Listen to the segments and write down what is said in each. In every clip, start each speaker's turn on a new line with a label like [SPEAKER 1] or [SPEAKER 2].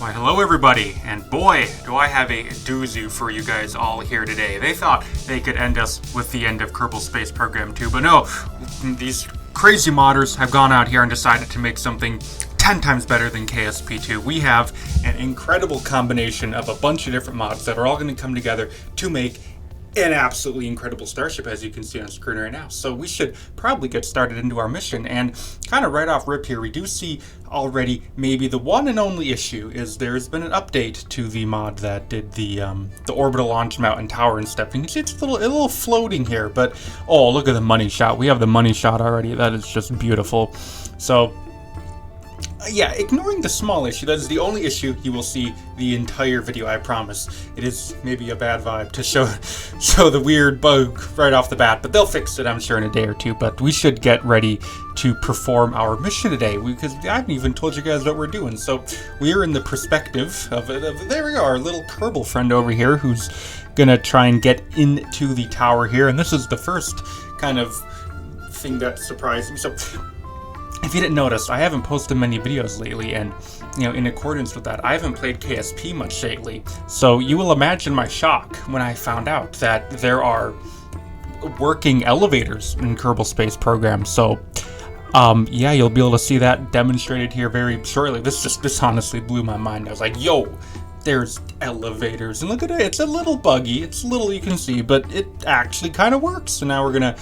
[SPEAKER 1] Why, hello everybody, and boy, do I have a doozy for you guys all here today. They thought they could end us with the end of Kerbal Space Program 2, but no, these crazy modders have gone out here and decided to make something 10 times better than KSP 2. We have an incredible combination of a bunch of different mods that are all going to come together to make an absolutely incredible Starship, as you can see on screen right now. So we should probably get started into our mission, and kind of right off rip here, we do see already maybe the one and only issue is there's been an update to the mod that did the orbital launch mount and tower and stuff. You can see it's a little floating here, but oh, look at the money shot. We have the money shot already. That is just beautiful. So yeah, ignoring the small issue, that is the only issue you will see the entire video, I promise. It is maybe a bad vibe to show the weird bug right off the bat, but they'll fix it, I'm sure, in a day or two. But we should get ready to perform our mission today, because I haven't even told you guys what we're doing. So we are in the perspective of there we go, our little Kerbal friend over here, who's gonna try and get into the tower here, and this is the first kind of thing that surprised me. So if you didn't notice, I haven't posted many videos lately, and in accordance with that, I haven't played KSP much lately. So you will imagine my shock when I found out that there are working elevators in Kerbal Space Program. So yeah, you'll be able to see that demonstrated here very shortly. This honestly blew my mind. I was like, yo, there's elevators, and look at it. It's a little buggy. It's little, you can see, but it actually kind of works. So now we're gonna,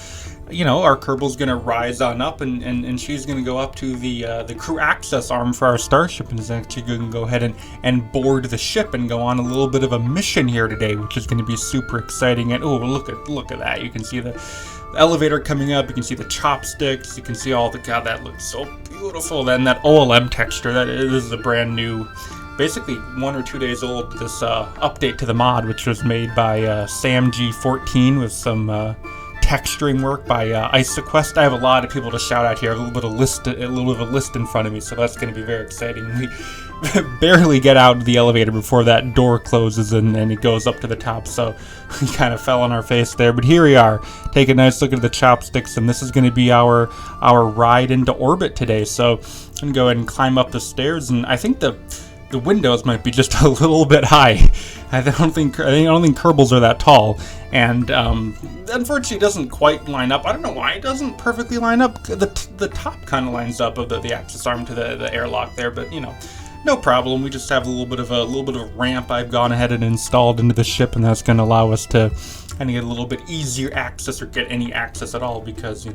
[SPEAKER 1] our Kerbal's gonna rise on up, and she's gonna go up to the crew access arm for our Starship, and is actually gonna go ahead and board the ship and go on a little bit of a mission here today, which is gonna be super exciting. And oh, look at that! You can see the elevator coming up. You can see the chopsticks. You can see all the, God, that looks so beautiful. Then that OLM texture. This is a brand new, basically 1 or 2 days old, this update to the mod, which was made by SamG14 with some texturing work by IsoQuest. I have a lot of people to shout out here, a little bit of a list in front of me, so that's going to be very exciting. We barely get out of the elevator before that door closes and it goes up to the top, so we kind of fell on our face there. But here we are, take a nice look at the chopsticks, and this is going to be our ride into orbit today. So I'm going to go ahead and climb up the stairs, and I think the windows might be just a little bit high. I don't think Kerbals are that tall, and unfortunately it doesn't quite line up. I don't know why it doesn't perfectly line up. The top kind of lines up of the access arm to the airlock there, but no problem. We just have a little bit of a ramp I've gone ahead and installed into the ship, and that's going to allow us to kind of get a little bit easier access, or get any access at all, because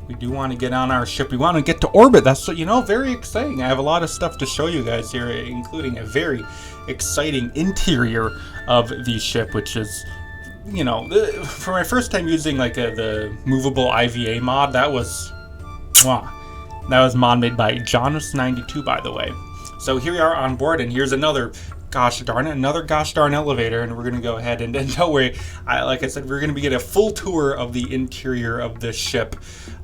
[SPEAKER 1] we do want to get on our ship. We want to get to orbit. That's very exciting. I have a lot of stuff to show you guys here, including a very exciting interior of the ship, which is, for my first time using the movable IVA mod, that was mod made by Jonas92, by the way. So here we are on board, and here's another gosh darn elevator, and we're going to go ahead and don't worry, like I said, we're going to get a full tour of the interior of this ship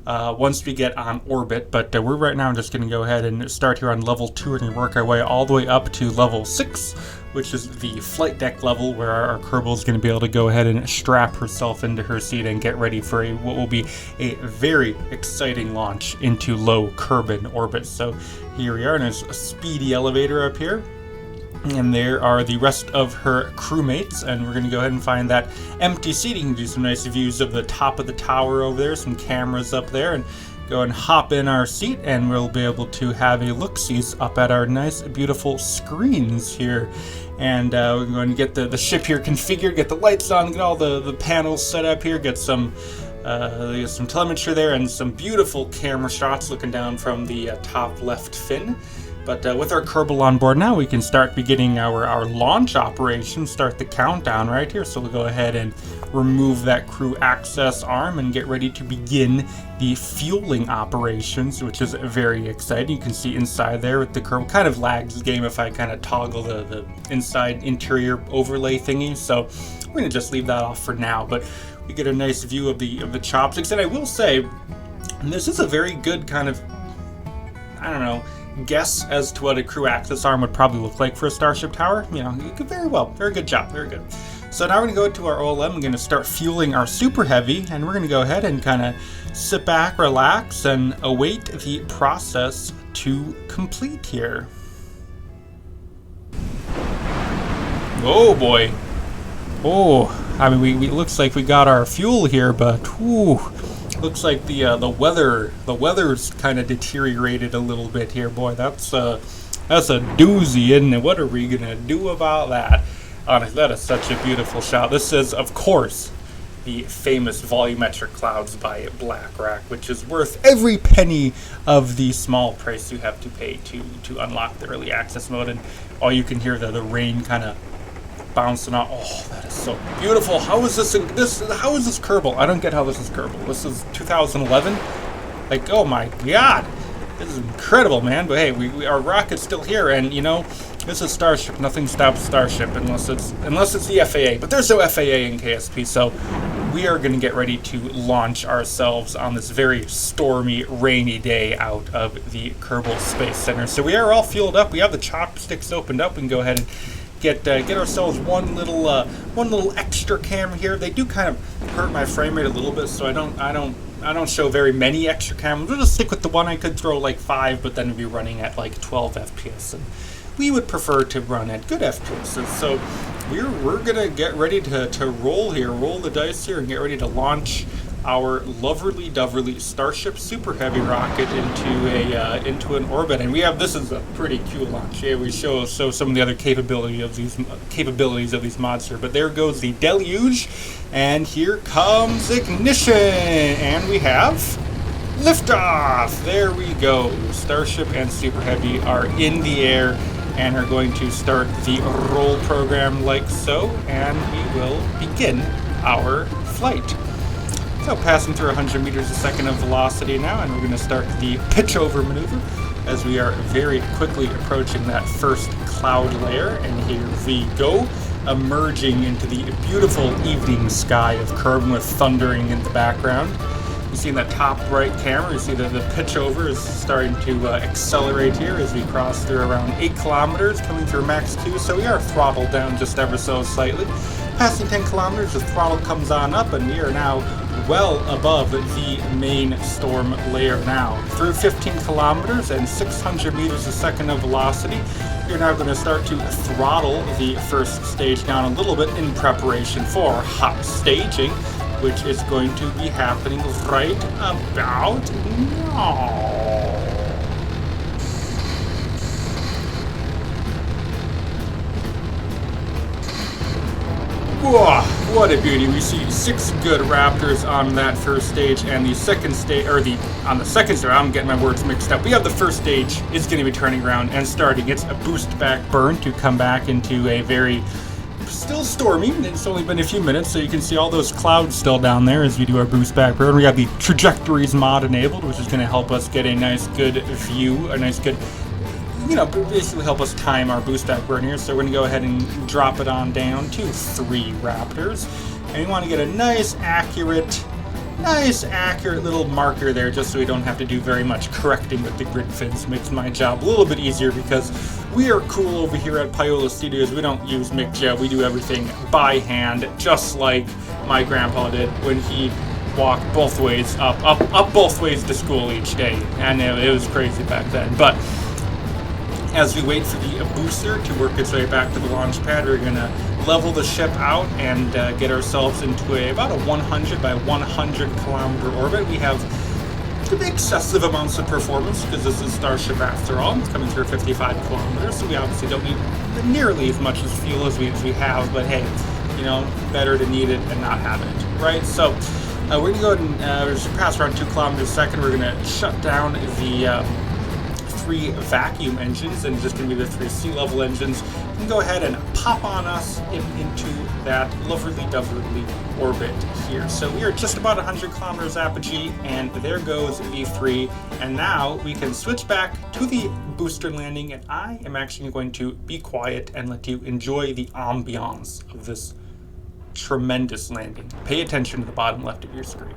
[SPEAKER 1] once we get on orbit, but we're right now just going to go ahead and start here on level 2 and work our way all the way up to level 6, which is the flight deck level, where our Kerbal is going to be able to go ahead and strap herself into her seat and get ready for what will be a very exciting launch into low Kerbin orbit. So here we are, and there's a speedy elevator up here. And there are the rest of her crewmates, and we're going to go ahead and find that empty seating. Do some nice views of the top of the tower over there, some cameras up there, and go and hop in our seat, and we'll be able to have a look-sees up at our nice, beautiful screens here. And we're going to get the ship here configured, get the lights on, get all the panels set up here, get some telemetry there, and some beautiful camera shots looking down from the top left fin. But with our Kerbal on board now, we can start beginning our launch operation, start the countdown right here. So we'll go ahead and remove that crew access arm and get ready to begin the fueling operations, which is very exciting. You can see inside there with the Kerbal, kind of lags the game if I kind of toggle the inside interior overlay thingy. So we're going to just leave that off for now, but we get a nice view of the chopsticks. And I will say, this is a very good kind of, I don't know, guess as to what a crew access arm would probably look like for a Starship tower. You could very good job, very good. So now we're going to go to our OLM. We're going to start fueling our Super Heavy, and we're going to go ahead and kind of sit back, relax, and await the process to complete here. Oh boy. Oh, I mean, we looks like we got our fuel here, but whew, looks like the weather's kind of deteriorated a little bit here, boy. That's a doozy, isn't it? What are we gonna do about that? Honestly, that is such a beautiful shot. This is, of course, the famous volumetric clouds by BlackRock, which is worth every penny of the small price you have to pay to unlock the early access mode. And all you can hear the rain kind of bouncing off. Oh, that is so beautiful. How is this Kerbal? I don't get how this is Kerbal. This is 2011. Like, oh my god, this is incredible, man. But hey, our rocket's still here, and you know, this is Starship. Nothing stops Starship unless it's the FAA. But there's no FAA in KSP, so we are going to get ready to launch ourselves on this very stormy, rainy day out of the Kerbal Space Center. So we are all fueled up. We have the chopsticks opened up. We can go ahead and get ourselves one little extra camera here. They do kind of hurt my frame rate a little bit, so I don't show very many extra cameras. We'll just stick with the one. I could throw like 5, but then we'd be running at like 12 FPS, and we would prefer to run at good FPS. So we're gonna get ready to roll here, roll the dice here, and get ready to launch our lovely Starship Super Heavy rocket into an orbit. And this is a pretty cool launch. Yeah, we show some of the other capabilities of these mods here. But there goes the deluge, and here comes ignition, and we have liftoff. There we go. Starship and Super Heavy are in the air and are going to start the roll program like so, and we will begin our flight. So passing through 100 meters a second of velocity now, and we're going to start the pitch over maneuver as we are very quickly approaching that first cloud layer. And here we go, emerging into the beautiful evening sky of Kerbin with thundering in the background. You see in that top right camera, you see that the pitch over is starting to accelerate here as we cross through around 8 kilometers, coming through max Q. So we are throttled down just ever so slightly. Passing 10 kilometers, the throttle comes on up, and we are now well above the main storm layer now. Through 15 kilometers and 600 meters a second of velocity, you're now going to start to throttle the first stage down a little bit in preparation for hot staging, which is going to be happening right about now. Whoa, what a beauty. We see 6 good Raptors on that first stage, and the second stage, on the second stage, I'm getting my words mixed up. We have the first stage is going to be turning around and starting its boost back burn to come back into a very still stormy. It's only been a few minutes, so you can see all those clouds still down there as we do our boost back burn. We have the trajectories mod enabled, which is going to help us get a nice good view, a nice good, basically help us time our boost back burn here. So we're going to go ahead and drop it on down to 3 Raptors. And we want to get a nice accurate little marker there, just so we don't have to do very much correcting with the grid fins. Makes my job a little bit easier because we are cool over here at Payola Studios. We don't use McJeb. We do everything by hand, just like my grandpa did when he walked both ways up both ways to school each day. And it was crazy back then. But as we wait for the booster to work its way back to the launch pad, we're going to level the ship out and get ourselves into about a 100 by 100 kilometer orbit. We have excessive amounts of performance because this is Starship after all. It's coming through 55 kilometers, so we obviously don't need nearly as much as fuel as we have, but hey, better to need it and not have it, right? So we're going to go ahead and just pass around 2 kilometers a second. We're going to shut down the 3 vacuum engines, and just going to be the 3 sea level engines. You can go ahead and pop on us into that lovely orbit here. So we are just about 100 kilometers apogee, and there goes V3. And now we can switch back to the booster landing, and I am actually going to be quiet and let you enjoy the ambiance of this tremendous landing. Pay attention to the bottom left of your screen.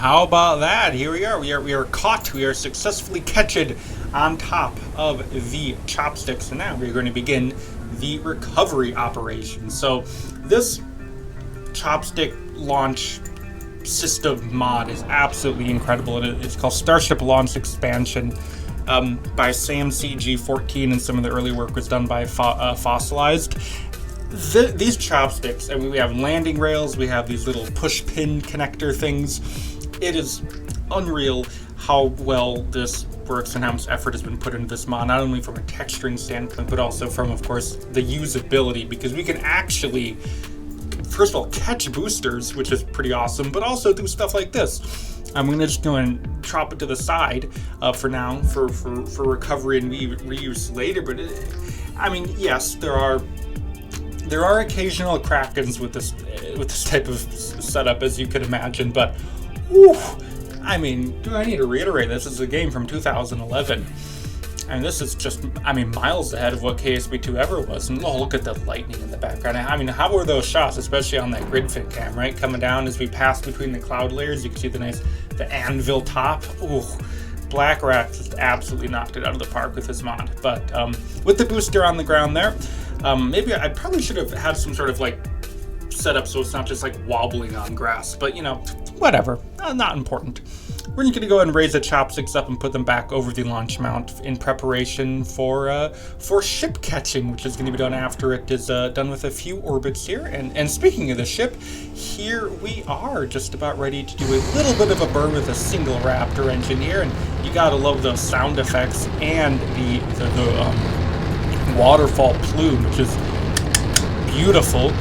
[SPEAKER 1] how about that? Here we are. We are caught. We are successfully catched on top of the chopsticks. And now we're going to begin the recovery operation. So this chopstick launch system mod is absolutely incredible. It's called Starship Launch Expansion by Sam CG14, and some of the early work was done by Fossilized. These chopsticks, I mean, we have landing rails, we have these little push pin connector things. It is unreal how well this works and how much effort has been put into this mod, not only from a texturing standpoint, but also from, of course, the usability, because we can actually, first of all, catch boosters, which is pretty awesome, but also do stuff like this. I'm going to just go and drop it to the side for now for recovery and reuse later. But I mean, yes, there are occasional Krakens with this type of setup, as you could imagine. But whew, I mean, do I need to reiterate this? This is a game from 2011. And this is just, I mean, miles ahead of what KSP2 ever was. And oh, look at the lightning in the background. I mean, how were those shots, especially on that grid fin cam, right? Coming down as we pass between the cloud layers, you can see the anvil top. Ooh, Black Rat just absolutely knocked it out of the park with his mod. But with the booster on the ground there, maybe I probably should have had some sort of like setup so it's not just like wobbling on grass. But you know, whatever, not important. We're going to go ahead and raise the chopsticks up and put them back over the launch mount in preparation for ship catching, which is going to be done after it is done with a few orbits here. And speaking of the ship, here we are just about ready to do a little bit of a burn with a single Raptor engine here. And you got to love those sound effects and the waterfall plume, which is beautiful.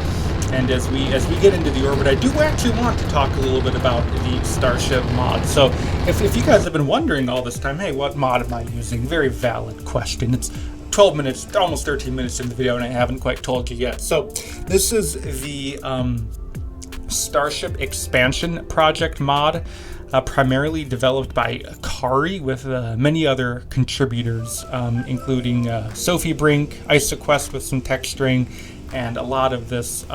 [SPEAKER 1] And as we get into the orbit, I do actually want to talk a little bit about the Starship mod. So if you guys have been wondering all this time, hey, what mod am I using? Very valid question. It's 12 minutes, almost 13 minutes in the video, and I haven't quite told you yet. So this is the Starship Expansion Project mod, primarily developed by Kari with many other contributors, including Sophie Brink, IsoQuest with some texturing, and a lot of this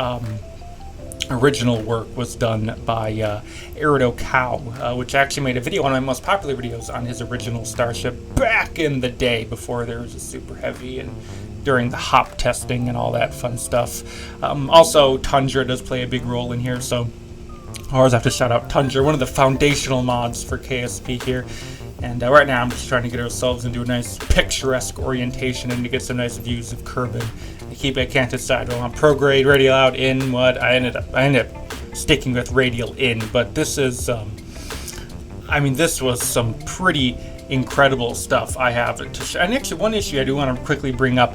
[SPEAKER 1] original work was done by Erido Cow, which actually made a video, one of my most popular videos, on his original Starship back in the day before there was a Super Heavy and during the hop testing and all that fun stuff. Also, Tundra does play a big role in here, so I always have to shout out Tundra, one of the foundational mods for KSP here. And right now I'm just trying to get ourselves into a nice picturesque orientation and to get some nice views of Kerbin. I can't decide. Well, I'm prograde, radial out, in, what? I ended up sticking with radial in, but this is, I mean, this was some pretty incredible stuff I have to show. And actually, one issue I do want to quickly bring up.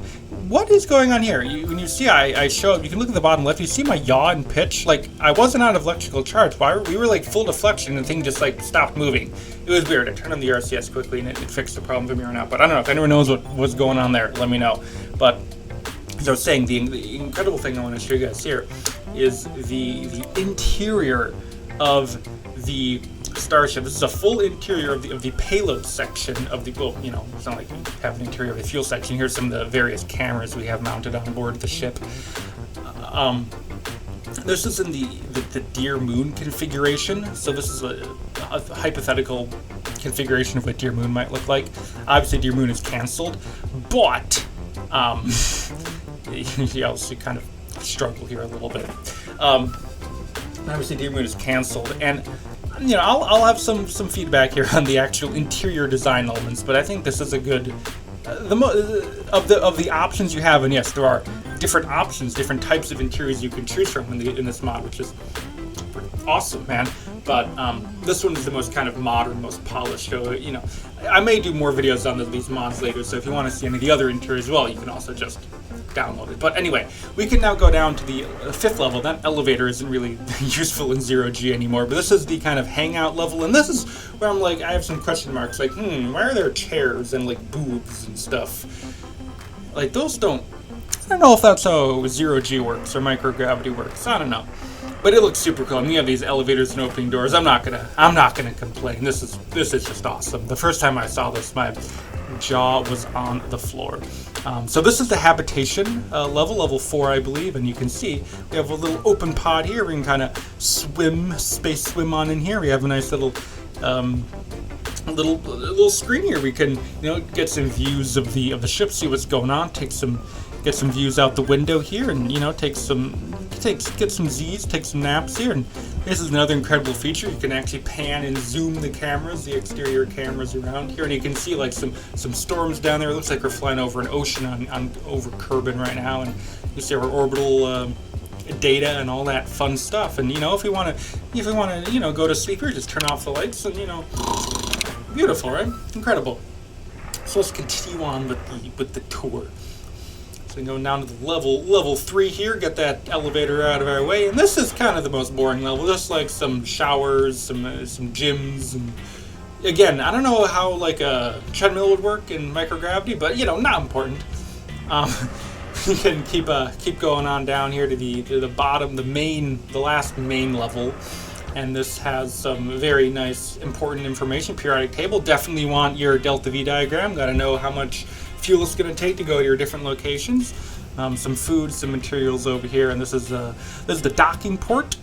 [SPEAKER 1] What is going on here? When you see I show up, you can look at the bottom left, you see my yaw and pitch. Like, I wasn't out of electrical charge. We were like full deflection and the thing just like stopped moving. It was weird. I turned on the RCS quickly and it fixed the problem for me right now. But I don't know if anyone knows what was going on there. Let me know. But as I was saying, the incredible thing I want to show you guys here is the interior of the Starship. This is a full interior of the payload section of the, well, you know, it's not like you have an interior of the fuel section. Here's some of the various cameras we have mounted on board the ship. This is in the Dear Moon configuration. So this is a hypothetical configuration of what Dear Moon might look like. Obviously, Dear Moon is canceled, but you also kind of struggle here a little bit. Obviously, Dear Moon is canceled, and you know, I'll have some feedback here on the actual interior design elements, but I think this is a good of the options you have. And yes, there are different options, different types of interiors you can choose from in this mod, which is awesome, man. But this one is the most kind of modern, most polished. So, you know, I may do more videos on these mods later, so if you want to see any of the other interiors as well, you can also just download it. But anyway, we can now go down to the 5th level. That elevator isn't really useful in 0G anymore, but this is the kind of hangout level, and this is where I'm like, I have some question marks, like, why are there chairs and like boobs and stuff? Like, those don't, I don't know if that's how 0G works or microgravity works, I don't know. But it looks super cool. And we have these elevators and opening doors. I'm not gonna complain. This is just awesome. The first time I saw this, my jaw was on the floor. So this is the habitation level 4, I believe, and you can see we have a little open pod here. We can kind of space swim on in here. We have a nice little little screen here. We can get some views of the ship, see what's going on, get some views out the window here, and get some Z's, take some naps here. And this is another incredible feature. You can actually pan and zoom the cameras, the exterior cameras around here, and you can see like some storms down there. It looks like we're flying over an ocean on over Kerbin right now, and you see our orbital data and all that fun stuff. And if we want to go to sleep here, just turn off the lights, and beautiful, right? Incredible. So let's continue on with the tour. So we go down to the level 3 here, get that elevator out of our way, and this is kind of the most boring level, just like some showers, some gyms, and again, I don't know how like a treadmill would work in microgravity, but not important. You can keep going on down here to the bottom, the last main level, and this has some very nice important information. Periodic table. Definitely want your delta V diagram. Got to know how much fuel it's going to take to go to your different locations. Some food, some materials over here, and this is the docking port.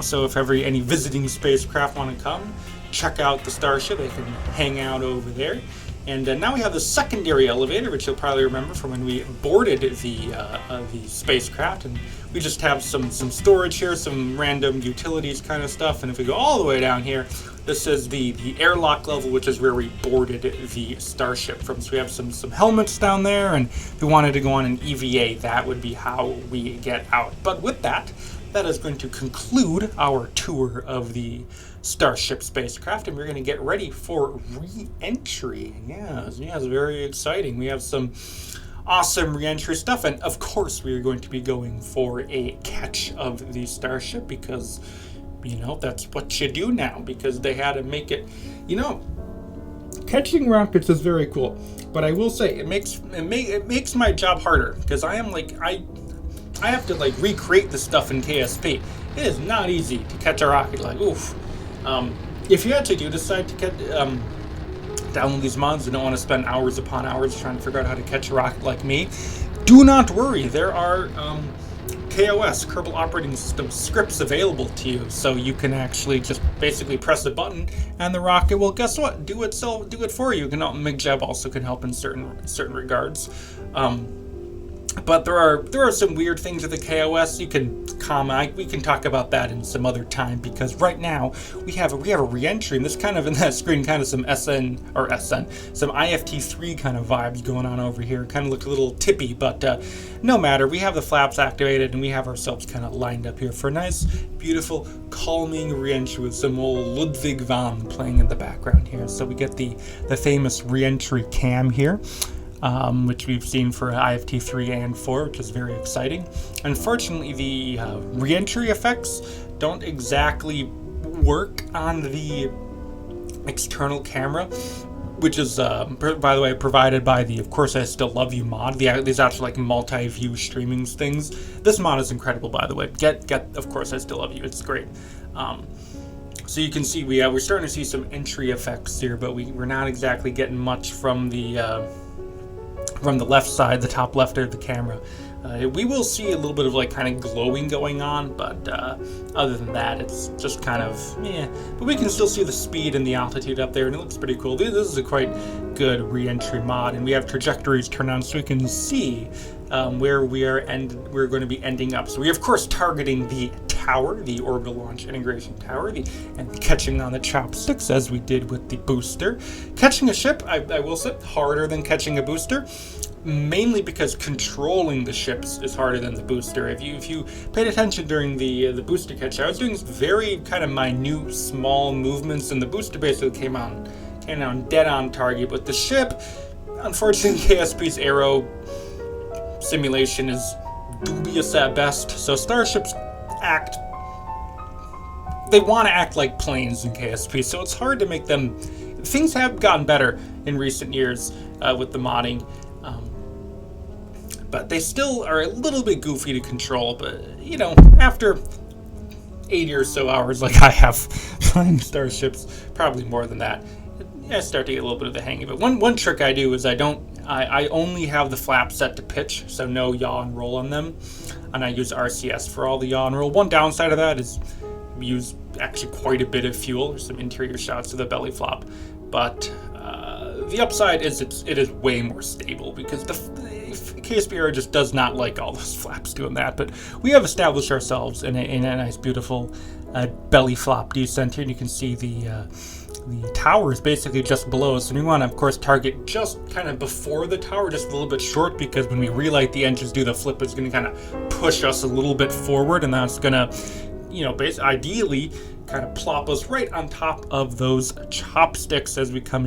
[SPEAKER 1] So if ever any visiting spacecraft want to come, check out the Starship. They can hang out over there. And now we have the secondary elevator, which you'll probably remember from when we boarded the spacecraft. And we just have some storage here, some random utilities kind of stuff. And if we go all the way down here, this is the airlock level, which is where we boarded the Starship from. So we have some helmets down there, and if we wanted to go on an EVA, that would be how we get out. But with that is going to conclude our tour of the Starship spacecraft, and we're going to get ready for re-entry. Yes, very exciting. We have some awesome re-entry stuff, and of course we are going to be going for a catch of the Starship, because that's what you do now, because they had to make it. Catching rockets is very cool, but I will say it makes my job harder, because I have to recreate the stuff in KSP. It is not easy to catch a rocket. Oof. If you actually do decide to download these mods and don't want to spend hours upon hours trying to figure out how to catch a rocket like me, do not worry. There are KOS, Kerbal Operating System, scripts available to you, so you can actually just basically press a button and the rocket will, guess what, do it for you. MigJeb also can help in certain regards. But there are some weird things with the KOS. We can talk about that in some other time, because right now we have a re-entry, and this kind of in that screen kind of some some IFT3 kind of vibes going on over here. Kind of look a little tippy, but no matter. We have the flaps activated, and we have ourselves kind of lined up here for a nice, beautiful, calming re-entry with some old Ludwig van playing in the background here. So we get the famous re-entry cam here. Which we've seen for IFT 3 and 4, which is very exciting. Unfortunately, the re-entry effects don't exactly work on the external camera, which is, by the way, provided by the Of Course I Still Love You mod. These actually multi-view streaming things. This mod is incredible, by the way. Get Of Course I Still Love You. It's great. So you can see we're starting to see some entry effects here, but we're not exactly getting much from the left side, the top left of the camera. We will see a little bit of kind of glowing going on, but other than that, it's just kind of But we can still see the speed and the altitude up there, and it looks pretty cool. This is a quite good re-entry mod, and we have trajectories turned on so we can see where we're going to be ending up. So we're of course targeting the tower, the Orbital Launch Integration Tower, and catching on the chopsticks as we did with the booster. Catching a ship, I will say, harder than catching a booster, mainly because controlling the ships is harder than the booster. If you paid attention during the booster catch, I was doing very kind of minute, small movements, and the booster basically came on dead on target. But the ship, unfortunately, KSP's aero simulation is dubious at best. So Starships they want to act like planes in KSP, so it's hard to make them. Things have gotten better in recent years with the modding, but they still are a little bit goofy to control. But after 80 or so hours like I have flying Starships, probably more than that, I start to get a little bit of the hang of it. One trick I do is I don't I only have the flaps set to pitch, so no yaw and roll on them, and I use RCS for all the yaw and roll. One downside of that is we use actually quite a bit of fuel. There's some interior shots of the belly flop, but the upside is it is way more stable because the KSP era just does not like all those flaps doing that. But we have established ourselves in a nice, beautiful belly flop descent here, and you can see the tower is basically just below us, and we want to, of course, target just kind of before the tower, just a little bit short, because when we relight the engines, do the flip, it's going to kind of push us a little bit forward, and that's going to, ideally kind of plop us right on top of those chopsticks as we come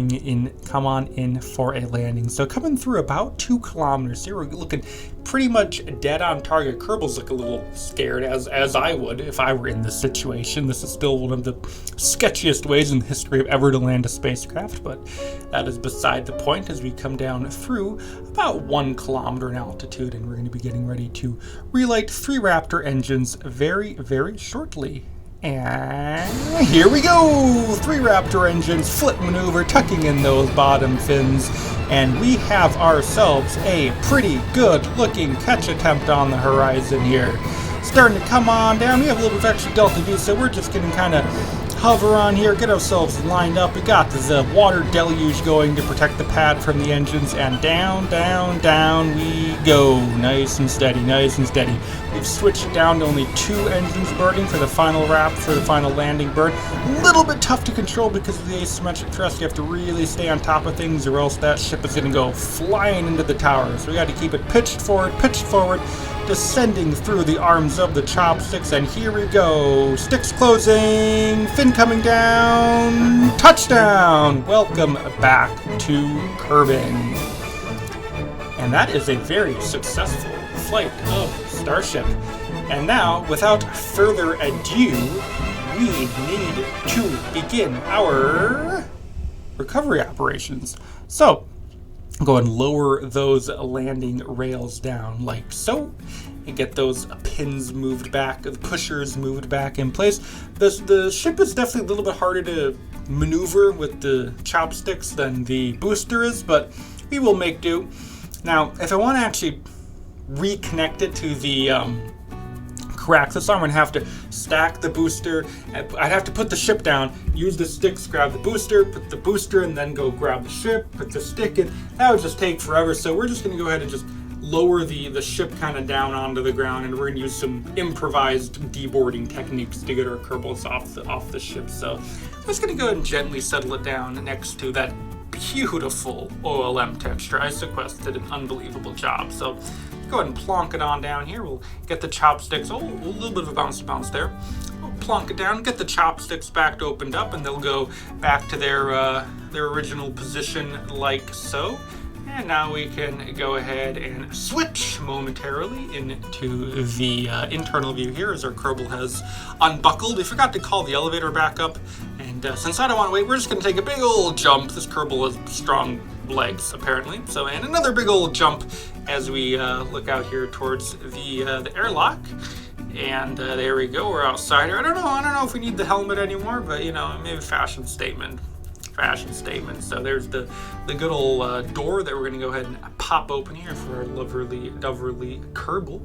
[SPEAKER 1] on in for a landing. So coming through about 2 kilometers here, we're looking pretty much dead on target. Kerbals look a little scared, as I would if I were in this situation. This is still one of the sketchiest ways in the history of ever to land a spacecraft, but that is beside the point as we come down through about 1 kilometer in altitude, and we're going to be getting ready to relight 3 Raptor engines very, very shortly. And here we go! 3 Raptor engines, flip maneuver, tucking in those bottom fins, and we have ourselves a pretty good looking catch attempt on the horizon here. Starting to come on down. We have a little bit of extra delta V, so we're just going to kind of hover on here, get ourselves lined up. We got the water deluge going to protect the pad from the engines, and down, down, down we go. Nice and steady, nice and steady. We've switched down to only 2 engines burning for the final wrap, for the final landing burn. A little bit tough to control because of the asymmetric thrust. You have to really stay on top of things, or else that ship is going to go flying into the tower. So we got to keep it pitched forward, descending through the arms of the chopsticks, and here we go. Sticks closing, fin coming down, touchdown! Welcome back to Kerbin. And that is a very successful flight of Starship. And now, without further ado, we need to begin our recovery operations. So, go and lower those landing rails down like so, and get those pins moved back, the pushers moved back in place. The ship is definitely a little bit harder to maneuver with the chopsticks than the booster is, but we will make do. Now, if I want to actually reconnect it to the Coaxius, I'm going to have to stack the booster. I'd have to put the ship down, use the sticks, grab the booster, put the booster, and then go grab the ship, put the stick in. That would just take forever, so we're just going to go ahead and just lower the ship kind of down onto the ground, and we're going to use some improvised deboarding techniques to get our Kerbals off the ship. So I'm just going to go ahead and gently settle it down next to that beautiful OLM texture. IsoQuest did an unbelievable job. So go ahead and plonk it on down here. We'll get the chopsticks. Oh, a little bit of a bounce there. We'll plonk it down, get the chopsticks back opened up, and they'll go back to their original position like so. And now we can go ahead and switch momentarily into the internal view here as our Kerbal has unbuckled. We forgot to call the elevator back up, and since I don't want to wait, we're just going to take a big old jump. This Kerbal has strong legs, apparently. So, and another big old jump as we look out here towards the airlock. And there we go, we're outside here. I don't know if we need the helmet anymore, but maybe fashion statement. So there's the good old door that we're going to go ahead and pop open here for our lovely Kerbal.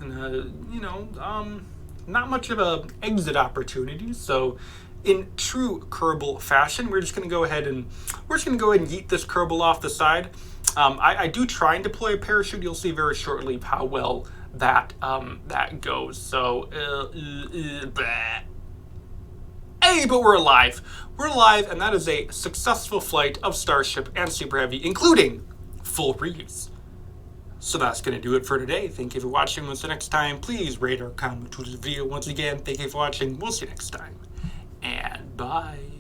[SPEAKER 1] And not much of a exit opportunity. So in true Kerbal fashion, we're just going to go ahead and yeet this Kerbal off the side. I do try and deploy a parachute. You'll see very shortly how well that goes. So hey, but we're alive. We're alive, and that is a successful flight of Starship and Super Heavy, including full reuse. So that's going to do it for today. Thank you for watching. Until next time, please rate or comment to this video. Once again, thank you for watching. We'll see you next time. And bye.